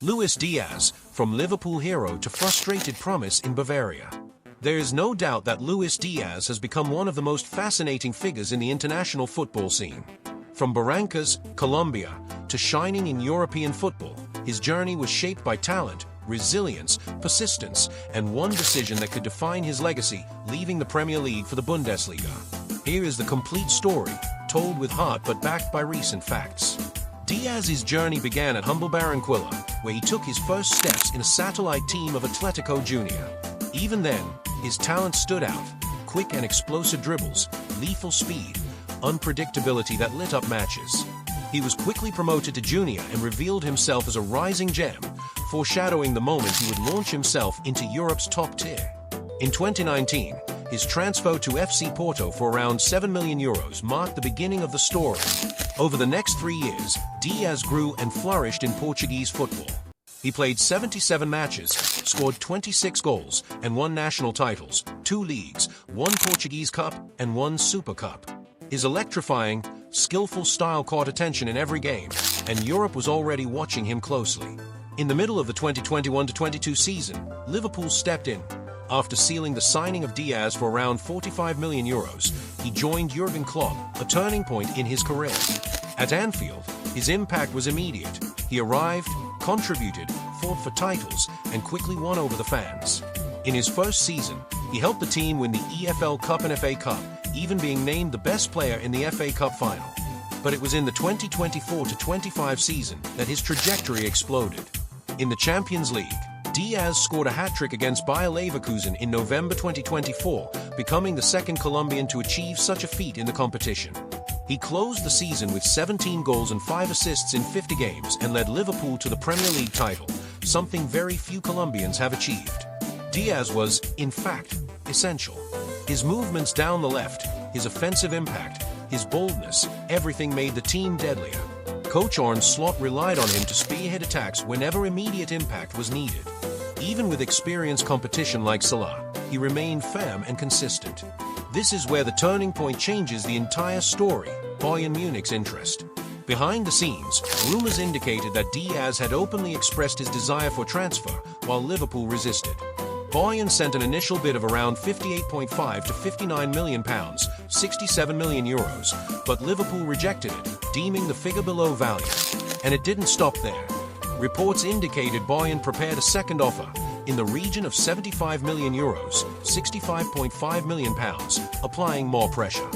Luis Díaz, from Liverpool hero to frustrated promise in Bavaria. There is no doubt that Luis Díaz has become one of the most fascinating figures in the international football scene. From Barrancas, Colombia, to shining in European football, his journey was shaped by talent, resilience, persistence, and one decision that could define his legacy, leaving the Premier League for the Bundesliga. Here is the complete story, told with heart but backed by recent facts. Díaz's journey began at humble Barranquilla, where he took his first steps in a satellite team of Atletico Junior. Even then, his talent stood out: quick and explosive dribbles, lethal speed, unpredictability that lit up matches. He was quickly promoted to junior and revealed himself as a rising gem, foreshadowing the moment he would launch himself into Europe's top tier. In 2019, his transfer to FC Porto for around €7 million marked the beginning of the story. Over the next 3 years, Díaz grew and flourished in Portuguese football. He played 77 matches, scored 26 goals, and won national titles, 2 leagues, 1 Portuguese Cup, and 1 Super Cup. His electrifying, skillful style caught attention in every game, and Europe was already watching him closely. In the middle of the 2021-22 season, Liverpool stepped in. After sealing the signing of Díaz for around €45 million, he joined Jurgen Klopp, a turning point in his career. At Anfield, his impact was immediate. He arrived, contributed, fought for titles, and quickly won over the fans. In his first season, he helped the team win the EFL Cup and FA Cup, even being named the best player in the FA Cup final. But it was in the 2024-25 season that his trajectory exploded. In the Champions League, Díaz scored a hat-trick against Bayer Leverkusen in November 2024, becoming the second Colombian to achieve such a feat in the competition. He closed the season with 17 goals and 5 assists in 50 games and led Liverpool to the Premier League title, something very few Colombians have achieved. Díaz was, in fact, essential. His movements down the left, his offensive impact, his boldness, everything made the team deadlier. Coach Arne Slot relied on him to spearhead attacks whenever immediate impact was needed. Even with experienced competition like Salah, he remained firm and consistent. This is where the turning point changes the entire story: Bayern Munich's interest. Behind the scenes, rumors indicated that Díaz had openly expressed his desire for transfer, while Liverpool resisted. Bayern sent an initial bid of around £58.5 to £59 million, €67 million, but Liverpool rejected it, deeming the figure below value. And it didn't stop there. Reports indicated Bayern prepared a second offer, in the region of €75 million, £65.5 million, applying more pressure.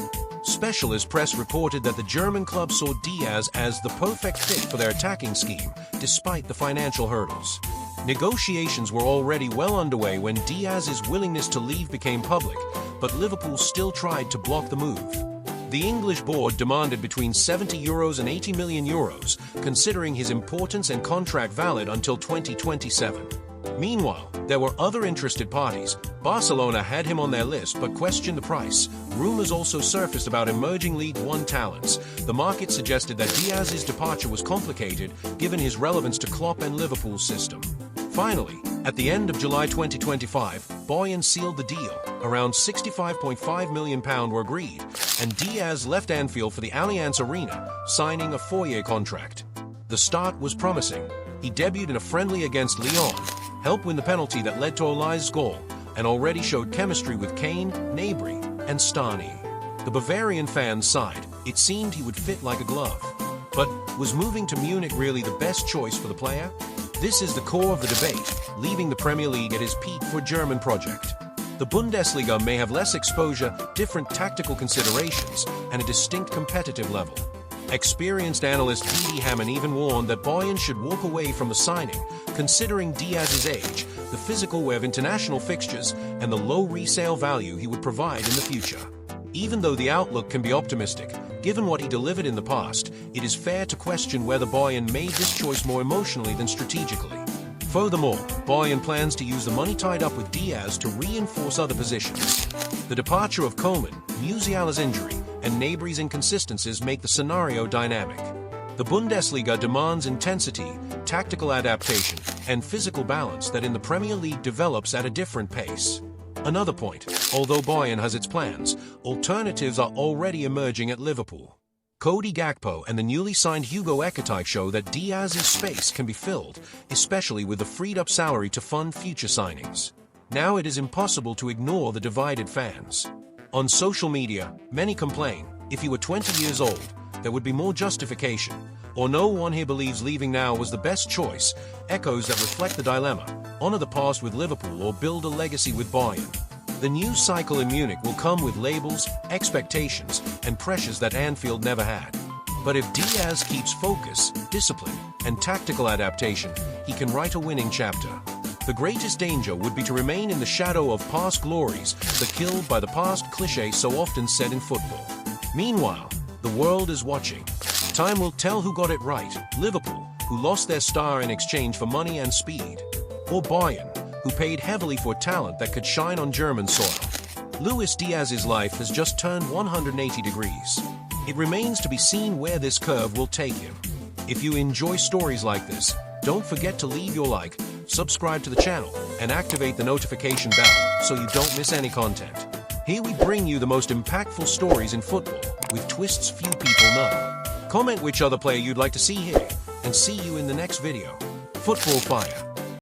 Specialist press reported that the German club saw Díaz as the perfect fit for their attacking scheme, despite the financial hurdles. Negotiations were already well underway when Díaz's willingness to leave became public, but Liverpool still tried to block the move. The English board demanded between €70 and €80 million, considering his importance and contract valid until 2027. Meanwhile, there were other interested parties. Barcelona had him on their list but questioned the price. Rumors also surfaced about emerging League One talents. The market suggested that Díaz's departure was complicated, given his relevance to Klopp and Liverpool's system. Finally, at the end of July 2025, Bayern sealed the deal. Around £65.5 million were agreed, and Díaz left Anfield for the Allianz Arena, signing a 4-year contract. The start was promising. He debuted in a friendly against Lyon, helped win the penalty that led to Olai's goal, and already showed chemistry with Kane, Gnabry, and Stani. The Bavarian fans sighed. It seemed he would fit like a glove. But was moving to Munich really the best choice for the player? This is the core of the debate, leaving the Premier League at his peak for a German project. The Bundesliga may have less exposure, different tactical considerations, and a distinct competitive level. Experienced analyst Didi Hamann even warned that Bayern should walk away from the signing, considering Díaz's age, the physical wear of international fixtures, and the low resale value he would provide in the future. Even though the outlook can be optimistic, given what he delivered in the past, it is fair to question whether Bayern made this choice more emotionally than strategically. Furthermore, Bayern plans to use the money tied up with Díaz to reinforce other positions. The departure of Coman, Musiala's injury, and Gnabry's inconsistencies make the scenario dynamic. The Bundesliga demands intensity, tactical adaptation, and physical balance that in the Premier League develops at a different pace. Another point, although Bayern has its plans, alternatives are already emerging at Liverpool. Cody Gakpo and the newly signed Hugo Ekitike show that Diaz's space can be filled, especially with the freed-up salary to fund future signings. Now it is impossible to ignore the divided fans. On social media, many complain, if you were 20 years old, there would be more justification, or no one here believes leaving now was the best choice, echoes that reflect the dilemma, honor the past with Liverpool or build a legacy with Bayern. The new cycle in Munich will come with labels, expectations, and pressures that Anfield never had. But if Diaz keeps focus, discipline, and tactical adaptation, he can write a winning chapter. The greatest danger would be to remain in the shadow of past glories, the killed by the past cliché so often said in football. Meanwhile, the world is watching. Time will tell who got it right, Liverpool, who lost their star in exchange for money and speed, or Bayern, who paid heavily for talent that could shine on German soil. Luis Díaz's life has just turned 180 degrees. It remains to be seen where this curve will take him. If you enjoy stories like this, don't forget to leave your like, subscribe to the channel, and activate the notification bell so you don't miss any content. Here we bring you the most impactful stories in football, with twists few people know. Comment which other player you'd like to see here, and see you in the next video. Football Fire.